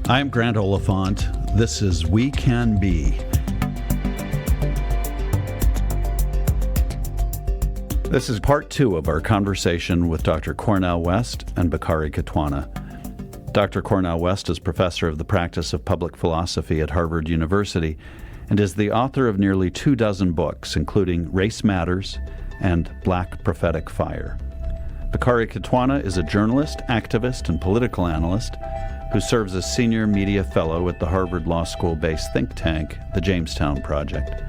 I'm Grant Oliphant. This is We Can Be. This is part 2 of our conversation with Dr. Cornel West and Bakari Kitwana. Dr. Cornel West is professor of the practice of public philosophy at Harvard University and is the author of nearly 24 books, including Race Matters and Black Prophetic Fire. Bakari Kitwana is a journalist, activist, and political analyst who serves as senior media fellow at the Harvard Law School-based think tank, the Jamestown Project.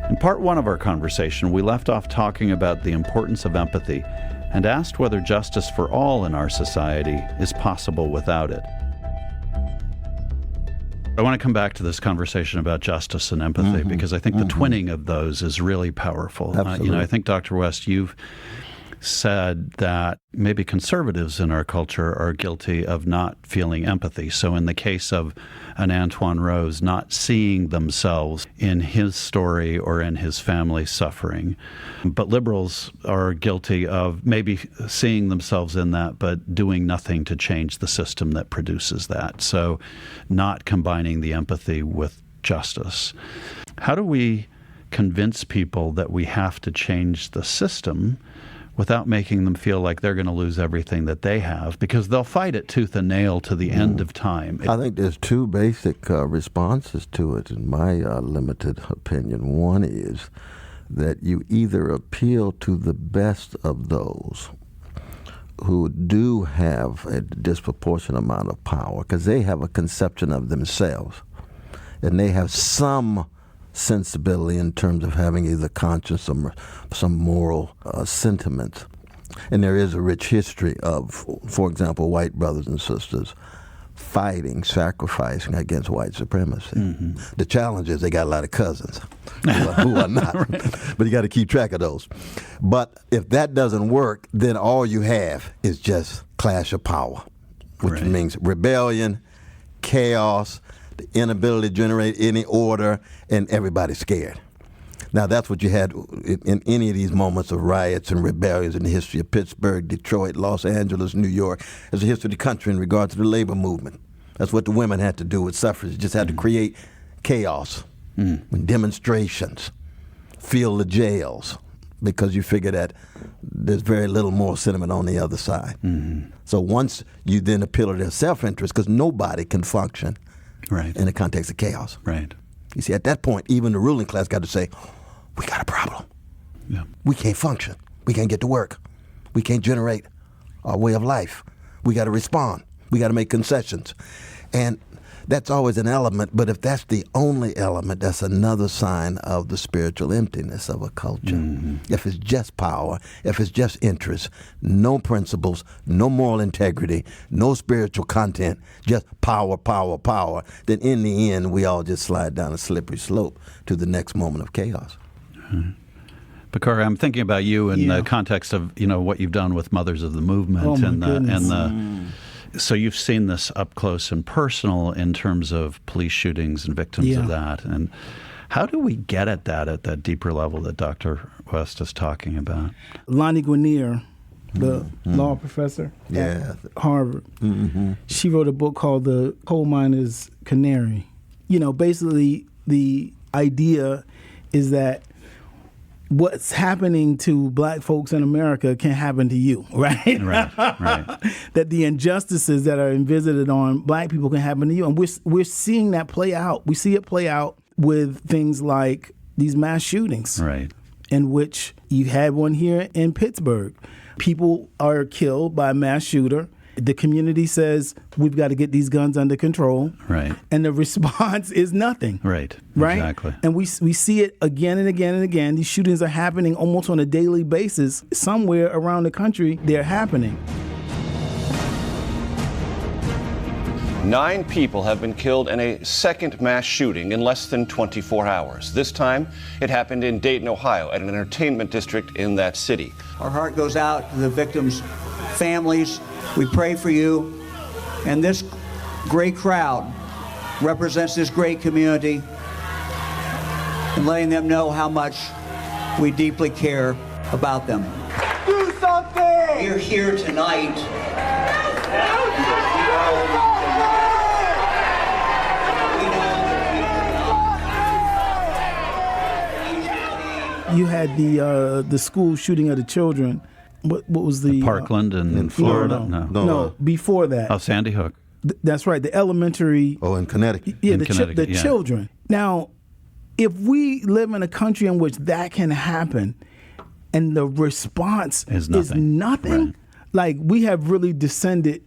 In part 1 of our conversation, we left off talking about the importance of empathy and asked whether justice for all in our society is possible without it. I want to come back to this conversation about justice and empathy because I think the twinning of those is really powerful. I think, Dr. West, you've said that maybe conservatives in our culture are guilty of not feeling empathy. So in the case of an Antoine Rose, not seeing themselves in his story or in his family's suffering. But liberals are guilty of maybe seeing themselves in that, but doing nothing to change the system that produces that. So not combining the empathy with justice. How do we convince people that we have to change the system without making them feel like they're going to lose everything that they have, because they'll fight it tooth and nail to the end of time? I think there's 2 basic responses to it, in my limited opinion. One is that you either appeal to the best of those who do have a disproportionate amount of power, because they have a conception of themselves, and they have some sensibility in terms of having either conscience or some moral sentiment. And there is a rich history of, for example, white brothers and sisters fighting, sacrificing against white supremacy. The challenge is they got a lot of cousins who are not, but you got to keep track of those. But if that doesn't work, then all you have is just clash of power, which means rebellion, chaos, the inability to generate any order, and everybody's scared. Now, that's what you had in any of these moments of riots and rebellions in the history of Pittsburgh, Detroit, Los Angeles, New York. There's a history of the country in regard to the labor movement. That's what the women had to do with suffrage. Just had to create chaos, demonstrations, fill the jails, because you figure that there's very little more sentiment on the other side. So once you then appeal to their self-interest, because nobody can function in the context of chaos. You see, at that point, even the ruling class got to say, we got a problem. We can't function. We can't get to work. We can't generate our way of life. We got to respond. We got to make concessions. And that's always an element, but if that's the only element, that's another sign of the spiritual emptiness of a culture. If it's just power, if it's just interest, no principles, no moral integrity, no spiritual content, just power, power, power, then in the end, we all just slide down a slippery slope to the next moment of chaos. Bakari, I'm thinking about you in the context of what you've done with Mothers of the Movement So you've seen this up close and personal in terms of police shootings and victims of that. And how do we get at that deeper level that Dr. West is talking about? Lonnie Guinier, the law professor at Harvard, she wrote a book called The Coal Miner's Canary. Basically the idea is that what's happening to black folks in America can happen to you, right? That the injustices that are visited on black people can happen to you. And we're seeing that play out. We see it play out with things like these mass shootings, in which you had one here in Pittsburgh. People are killed by a mass shooter. The community says, we've got to get these guns under control. And the response is nothing. Exactly. And we see it again and again and again. These shootings are happening almost on a daily basis. Somewhere around the country, they're happening. 9 people have been killed in a second mass shooting in less than 24 hours. This time, it happened in Dayton, Ohio, at an entertainment district in that city. Our heart goes out to the victims' families. We pray for you. And this great crowd represents this great community and letting them know how much we deeply care about them. Do something! We're here tonight You had the school shooting of the children. What was the Parkland in Florida? No, before that. Oh, Sandy Hook. That's right. The elementary. Oh, in Connecticut. Yeah, in the Connecticut, children. Now, if we live in a country in which that can happen, and the response is nothing, right. like we have really descended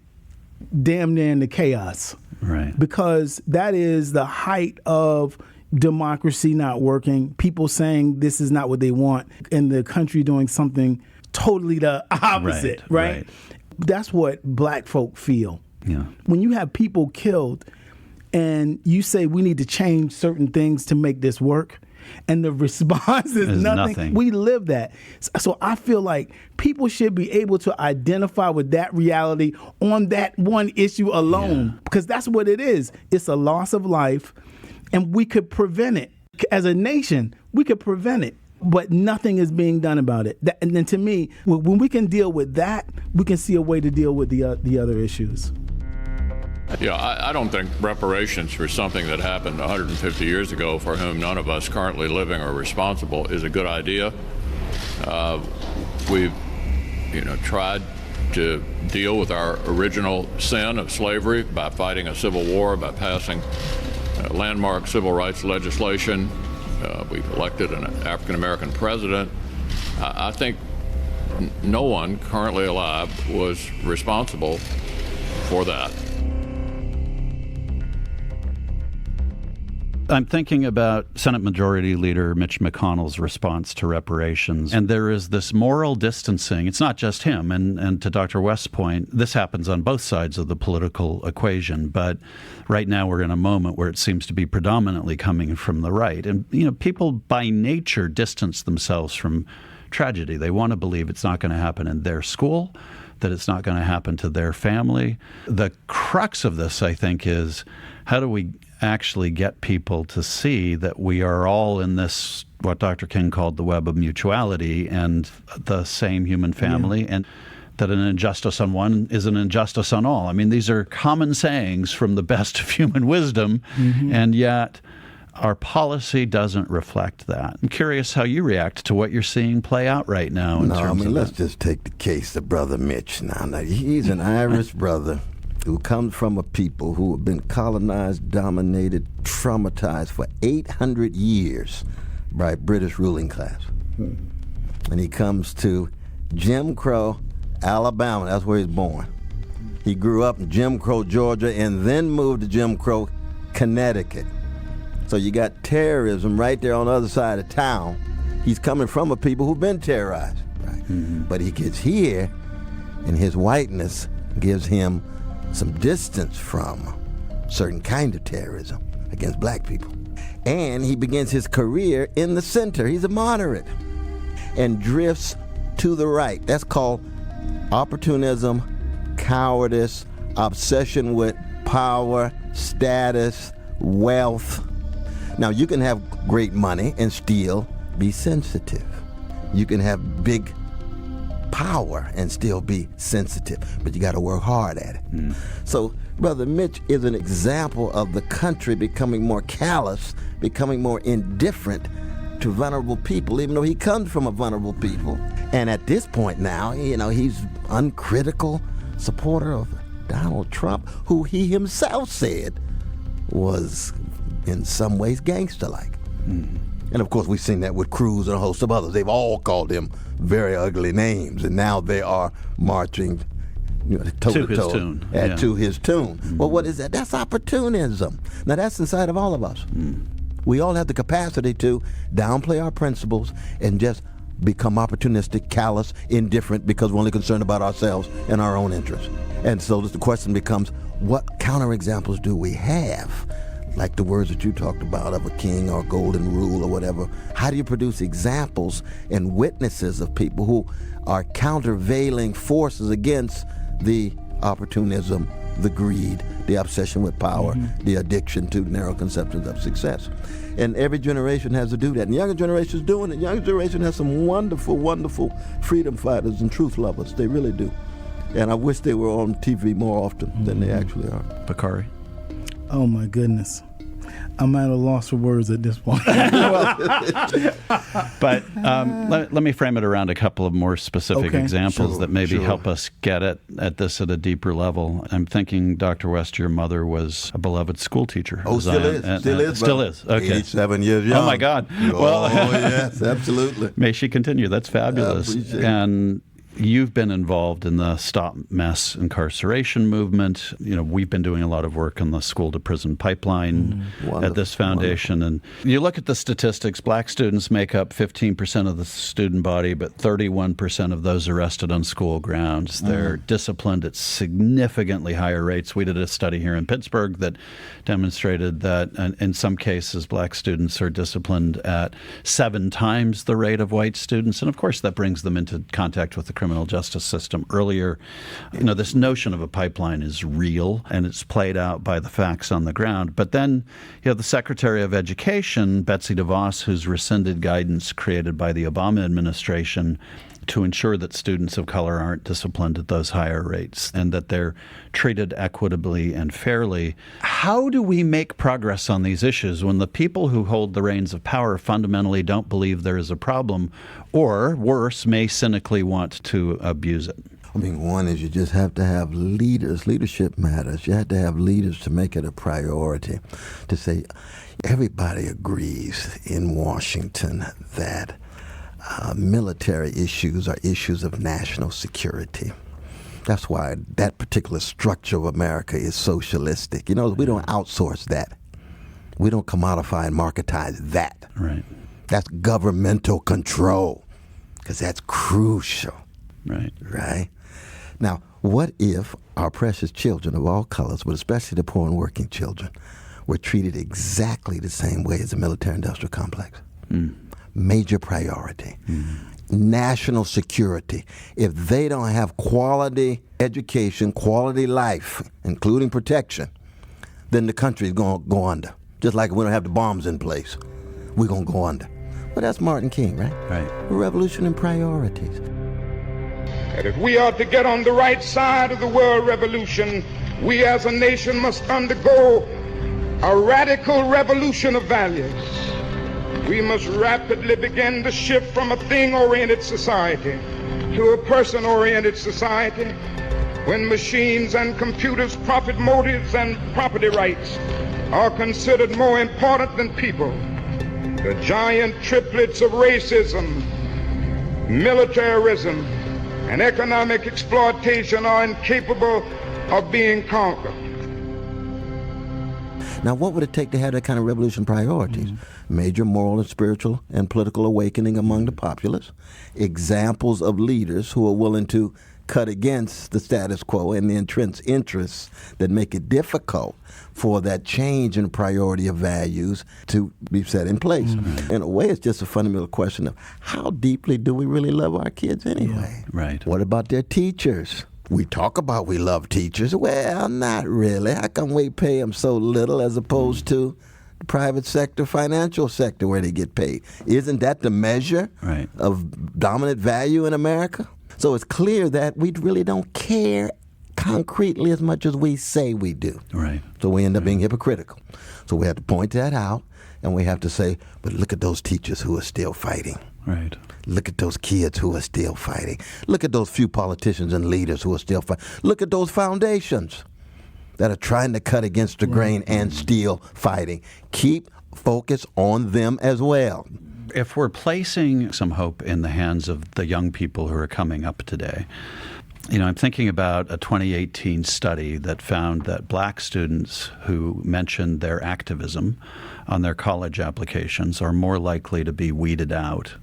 damn near into chaos. Right. Because that is the height of democracy not working, people saying this is not what they want, and the country doing something totally the opposite, right? That's what black folk feel. Yeah. When you have people killed and you say we need to change certain things to make this work, and the response is nothing. We live that. So I feel like people should be able to identify with that reality on that one issue alone, because that's what it is. It's a loss of life, and we could prevent it. As a nation, we could prevent it, but nothing is being done about it. And then to me, when we can deal with that, we can see a way to deal with the other issues. Yeah, I don't think reparations for something that happened 150 years ago for whom none of us currently living are responsible is a good idea. We've, tried to deal with our original sin of slavery by fighting a civil war, by passing landmark civil rights legislation. We've elected an African-American president. I think no one currently alive was responsible for that. I'm thinking about Senate Majority Leader Mitch McConnell's response to reparations. And there is this moral distancing. It's not just him. And to Dr. West's point, this happens on both sides of the political equation. But right now we're in a moment where it seems to be predominantly coming from the right. And, people by nature distance themselves from tragedy. They want to believe it's not going to happen in their school, that it's not going to happen to their family. The crux of this, I think, is how do we actually get people to see that we are all in this, what Dr. King called the web of mutuality, and the same human family, and that an injustice on one is an injustice on all. I mean, these are common sayings from the best of human wisdom, and yet our policy doesn't reflect that. I'm curious how you react to what you're seeing play out right now. Let's just take the case of Brother Mitch. Now, he's an Irish brother who comes from a people who have been colonized, dominated, traumatized for 800 years by British ruling class. And he comes to Jim Crow, Alabama. That's where he's born. He grew up in Jim Crow, Georgia, and then moved to Jim Crow, Connecticut. So you got terrorism right there on the other side of town. He's coming from a people who've been terrorized. Right? But he gets here, and his whiteness gives him some distance from certain kind of terrorism against black people. And he begins his career in the center. He's a moderate and drifts to the right. That's called opportunism, cowardice, obsession with power, status, wealth. Now, you can have great money and still be sensitive. You can have big power and still be sensitive, but you got to work hard at it. So Brother Mitch is an example of the country becoming more callous, becoming more indifferent to vulnerable people, even though he comes from a vulnerable people. And at this point now, he's uncritical supporter of Donald Trump, who he himself said was in some ways gangster-like. And of course, we've seen that with Cruz and a host of others. They've all called him very ugly names, and now they are marching toe-to-toe to his tune. Well, what is that? That's opportunism. Now, that's inside of all of us. We all have the capacity to downplay our principles and just become opportunistic, callous, indifferent, because we're only concerned about ourselves and our own interests. And so the question becomes, what counterexamples do we have? Like the words that you talked about of a king or golden rule or whatever. How do you produce examples and witnesses of people who are countervailing forces against the opportunism, the greed, the obsession with power, the addiction to narrow conceptions of success? And every generation has to do that. And the younger generation is doing it. The younger generation has some wonderful, wonderful freedom fighters and truth lovers. They really do. And I wish they were on TV more often than they actually are. Bakari? Oh, my goodness. I'm at a loss for words at this point. But let me frame it around a couple of more specific examples that maybe help us get at this at a deeper level. I'm thinking, Dr. West, your mother was a beloved school teacher. Oh, still is. Still is. Okay. 87 years young. Oh, my God. Yes, absolutely. May she continue. That's fabulous. And you've been involved in the Stop Mass Incarceration movement. We've been doing a lot of work on the school-to-prison pipeline at this foundation. Wonderful. And you look at the statistics, black students make up 15% of the student body, but 31% of those arrested on school grounds. They're disciplined at significantly higher rates. We did a study here in Pittsburgh that demonstrated that in some cases, black students are disciplined at 7 times the rate of white students. And of course, that brings them into contact with the criminal justice system earlier. This notion of a pipeline is real, and it's played out by the facts on the ground. But then, the Secretary of Education, Betsy DeVos, who's rescinded guidance created by the Obama administration to ensure that students of color aren't disciplined at those higher rates and that they're treated equitably and fairly. How do we make progress on these issues when the people who hold the reins of power fundamentally don't believe there is a problem, or worse, may cynically want to abuse it? I mean, one is you just have to have leaders. Leadership matters. You have to have leaders to make it a priority, to say everybody agrees in Washington that military issues are issues of national security. That's why that particular structure of America is socialistic. We don't outsource that. We don't commodify and marketize that. Right. That's governmental control, because that's crucial. Right. Right? Now, what if our precious children of all colors, but especially the poor and working children, were treated exactly the same way as the military-industrial complex? Major priority. National security. If they don't have quality education, quality life, including protection, then the country is going to go under. Just like we don't have the bombs in place, we're going to go under. Well, that's Martin King, right? Right. Revolution and priorities. And if we are to get on the right side of the world revolution, we as a nation must undergo a radical revolution of values. We must rapidly begin to shift from a thing-oriented society to a person-oriented society, when machines and computers, profit motives, and property rights are considered more important than people. The giant triplets of racism, militarism, and economic exploitation are incapable of being conquered. Now, what would it take to have that kind of revolution priorities? Major moral and spiritual and political awakening among the populace, examples of leaders who are willing to cut against the status quo and the entrenched interests that make it difficult for that change in priority of values to be set in place. In a way, it's just a fundamental question of how deeply do we really love our kids anyway? Right. What about their teachers? We talk about we love teachers. Well, not really. How come we pay them so little as opposed to the private sector, financial sector, where they get paid? Isn't that the measure of dominant value in America? So it's clear that we really don't care concretely as much as we say we do. Right. So we end up being hypocritical. So we have to point that out, and we have to say, but look at those teachers who are still fighting. Right. Look at those kids who are still fighting. Look at those few politicians and leaders who are still fighting. Look at those foundations that are trying to cut against the grain and still fighting. Keep focus on them as well. If we're placing some hope in the hands of the young people who are coming up today, I'm thinking about a 2018 study that found that black students who mentioned their activism on their college applications are more likely to be weeded out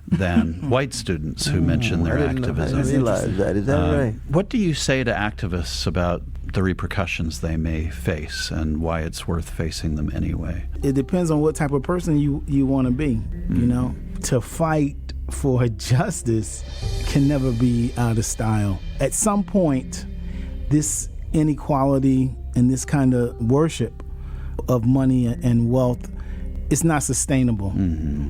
than white students who mention their activism. I didn't realize that. Is that right? What do you say to activists about the repercussions they may face and why it's worth facing them anyway? It depends on what type of person you want to be. To fight for justice can never be out of style. At some point, this inequality and this kind of worship of money and wealth, it's not sustainable.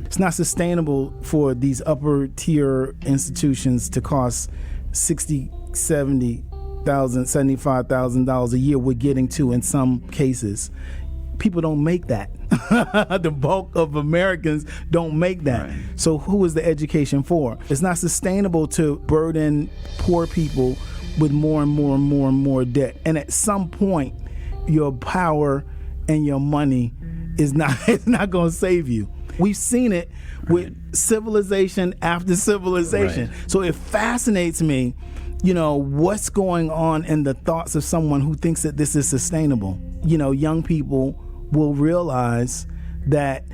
It's not sustainable for these upper tier institutions to cost $60,000, $70,000, $75,000 a year. We're getting to in some cases. People don't make that. The bulk of Americans don't make that. Right. So who is the education for? It's not sustainable to burden poor people with more and more and more and more debt. And at some point, your power and your money is not going to save you. We've seen it with civilization after civilization. Right. So it fascinates me, what's going on in the thoughts of someone who thinks that this is sustainable. Young people will realize that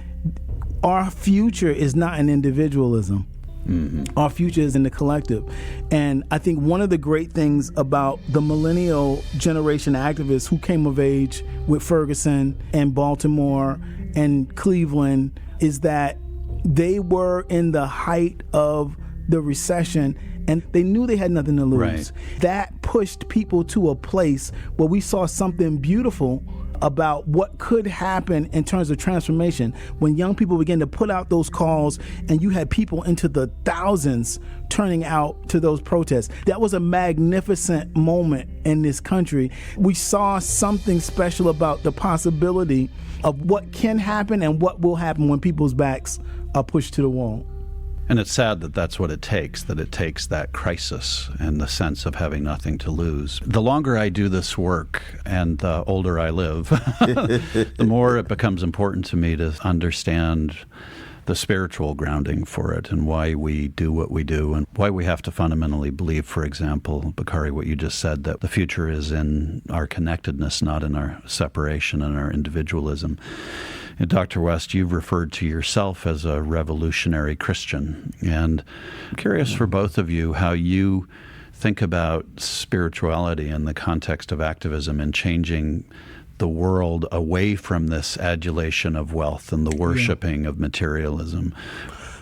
our future is not in individualism. Mm-hmm. Our future is in the collective. And I think one of the great things about the millennial generation activists who came of age with Ferguson and Baltimore and Cleveland is that they were in the height of the recession and they knew they had nothing to lose. Right. That pushed people to a place where we saw something beautiful about what could happen in terms of transformation when young people began to put out those calls and you had people into the thousands turning out to those protests. That was a magnificent moment in this country. We saw something special about the possibility of what can happen and what will happen when people's backs are pushed to the wall. And it's sad that that's what it takes, that it takes that crisis and the sense of having nothing to lose. The longer I do this work and the older I live, the more it becomes important to me to understand the spiritual grounding for it and why we do what we do and why we have to fundamentally believe, for example, Bakari, what you just said, that the future is in our connectedness, not in our separation and our individualism. And Dr. West, you've referred to yourself as a revolutionary Christian. And I'm curious for both of you how you think about spirituality in the context of activism and changing the world away from this adulation of wealth and the worshiping of materialism.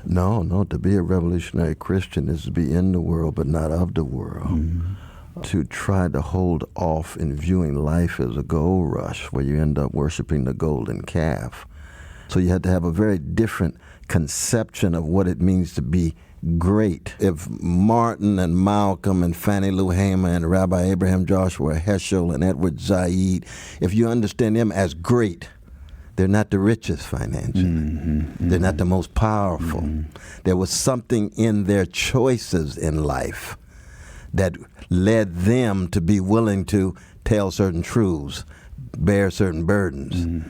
No, to be a revolutionary Christian is to be in the world but not of the world. Mm-hmm. To try to hold off in viewing life as a gold rush where you end up worshiping the golden calf. So you had to have a very different conception of what it means to be great. If Martin and Malcolm and Fannie Lou Hamer and Rabbi Abraham Joshua Heschel and Edward Said, if you understand them as great, they're not the richest financially. Mm-hmm. They're not the most powerful. Mm-hmm. There was something in their choices in life that led them to be willing to tell certain truths, bear certain burdens,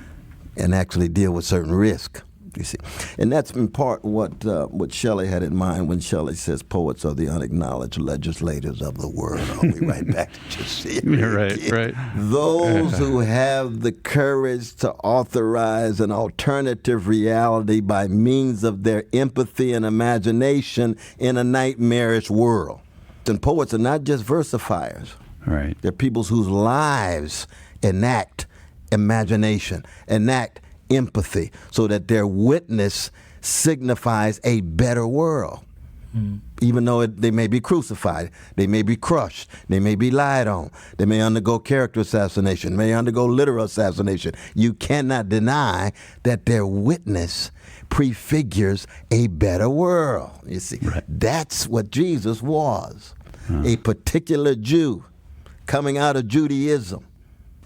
and actually deal with certain risk. You see, and that's in part what Shelley had in mind when Shelley says poets are the unacknowledged legislators of the world. I'll be right back to just see it. You're right. Those who have the courage to authorize an alternative reality by means of their empathy and imagination in a nightmarish world. And poets are not just versifiers. Right. They're people whose lives enact imagination, enact empathy, so that their witness signifies a better world. Even though they may be crucified, they may be crushed, they may be lied on, they may undergo character assassination, may undergo literal assassination. You cannot deny that their witness prefigures a better world. You see, That's what Jesus was. A particular Jew coming out of Judaism,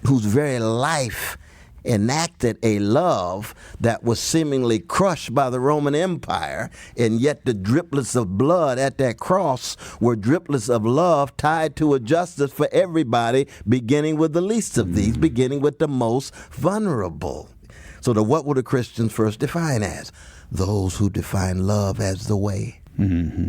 whose very life enacted a love that was seemingly crushed by the Roman Empire, and yet the driplets of blood at that cross were driplets of love tied to a justice for everybody, beginning with the least of these, beginning with the most vulnerable. So what would the Christians first define as? Those who define love as the way. Mm-hmm.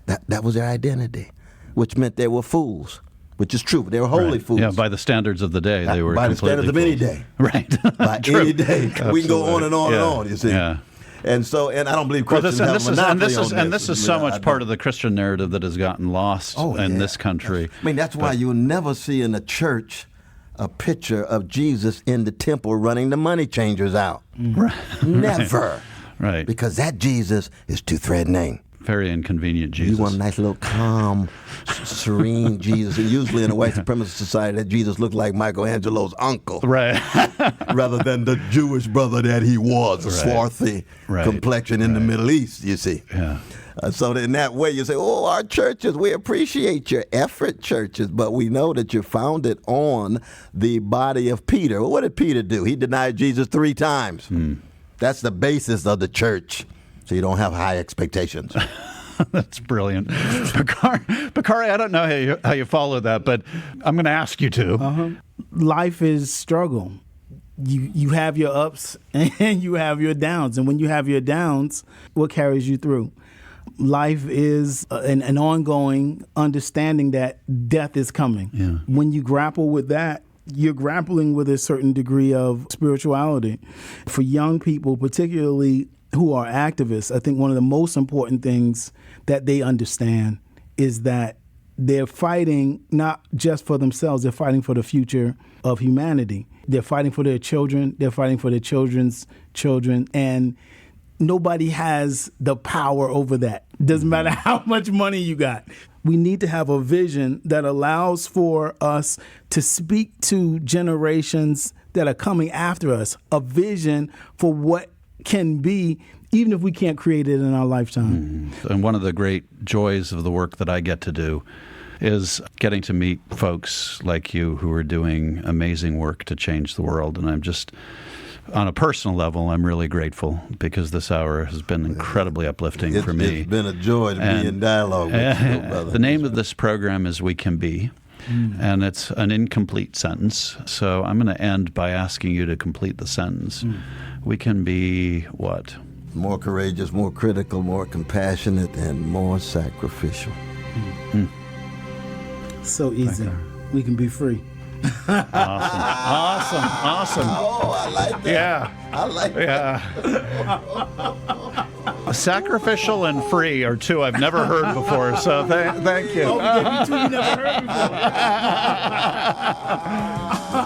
That was their identity, which meant they were fools. Which is true, but they were holy fools. Yeah, by the standards of the day, they were by the standards of any day. Right. By any day. We can go on and on and on, you see. Yeah. And I don't believe Christians have a monopoly on this. And this is so much part of the Christian narrative that has gotten lost in this country. That's why you'll never see in a church a picture of Jesus in the temple running the money changers out. Right. Never. Right. Because that Jesus is too threatening. Very inconvenient Jesus. You want a nice little calm, serene Jesus. And usually in a white supremacist society, that Jesus looked like Michelangelo's uncle. Right. Rather than the Jewish brother that he was, a swarthy complexion in the Middle East, you see. Yeah. So in that way, you say, oh, our churches, we appreciate your effort, churches, but we know that you're founded on the body of Peter. Well, what did Peter do? He denied Jesus 3 times. That's the basis of the church, so you don't have high expectations. That's brilliant. Bakari, I don't know how you follow that, but I'm going to ask you to. Life is struggle. You have your ups and you have your downs. And when you have your downs, what carries you through? Life is an ongoing understanding that death is coming. Yeah. When you grapple with that, you're grappling with a certain degree of spirituality. For young people, particularly who are activists, I think one of the most important things that they understand is that they're fighting not just for themselves, they're fighting for the future of humanity. They're fighting for their children, they're fighting for their children's children, and nobody has the power over that. Doesn't matter how much money you got. We need to have a vision that allows for us to speak to generations that are coming after us, a vision for what can be, even if we can't create it in our lifetime. And one of the great joys of the work that I get to do is getting to meet folks like you who are doing amazing work to change the world. And I'm just, on a personal level, I'm really grateful because this hour has been incredibly uplifting for me. It's been a joy to be in dialogue with you, brother. The name of this program is We Can Be, and it's an incomplete sentence. So I'm going to end by asking you to complete the sentence. We can be what? More courageous, more critical, more compassionate, and more sacrificial. So easy. We can be free. Awesome. Oh, I like that. Yeah. I like that. Yeah. Sacrificial and free are two I've never heard before, so thank you. Oh, yeah, you two you never heard before.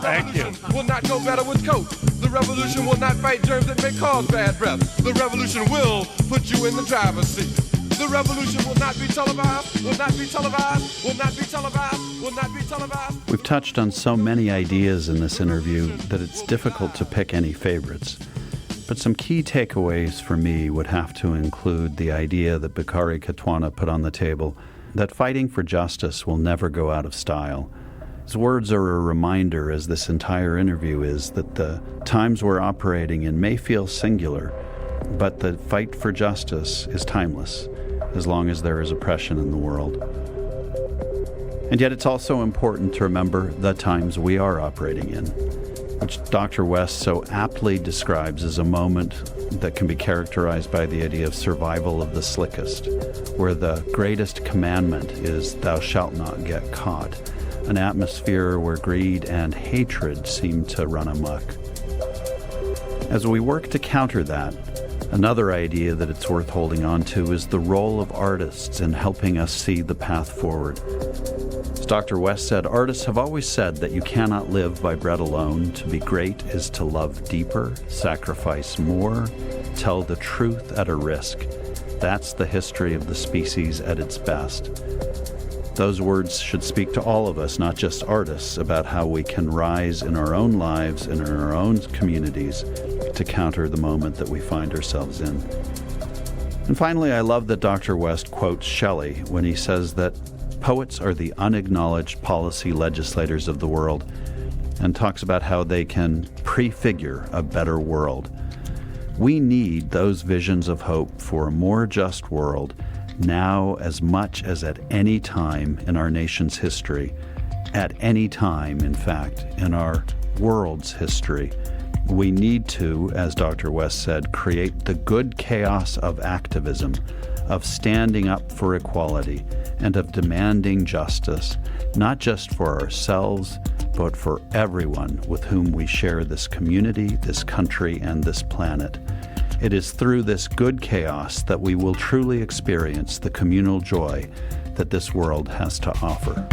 Thank you. Will not go better with Coke. The revolution will not fight germs that may cause bad breath. The revolution will put you in the driver's seat. The revolution will not be televised, will not be televised, will not be televised, will not be televised. We've touched on so many ideas in this interview that it's difficult to pick any favorites. But some key takeaways for me would have to include the idea that Bakari Kitwana put on the table, that fighting for justice will never go out of style. His words are a reminder, as this entire interview is, that the times we're operating in may feel singular, but the fight for justice is timeless, as long as there is oppression in the world. And yet it's also important to remember the times we are operating in, which Dr. West so aptly describes as a moment that can be characterized by the idea of survival of the slickest, where the greatest commandment is thou shalt not get caught, an atmosphere where greed and hatred seem to run amok. As we work to counter that, another idea that it's worth holding on to is the role of artists in helping us see the path forward. As Dr. West said, artists have always said that you cannot live by bread alone. To be great is to love deeper, sacrifice more, tell the truth at a risk. That's the history of the species at its best. Those words should speak to all of us, not just artists, about how we can rise in our own lives and in our own communities to counter the moment that we find ourselves in. And finally, I love that Dr. West quotes Shelley when he says that poets are the unacknowledged policy legislators of the world, and talks about how they can prefigure a better world. We need those visions of hope for a more just world now as much as at any time in our nation's history, at any time, in fact, in our world's history. We need to, as Dr. West said, create the good chaos of activism, of standing up for equality, and of demanding justice, not just for ourselves, but for everyone with whom we share this community, this country, and this planet. It is through this good chaos that we will truly experience the communal joy that this world has to offer.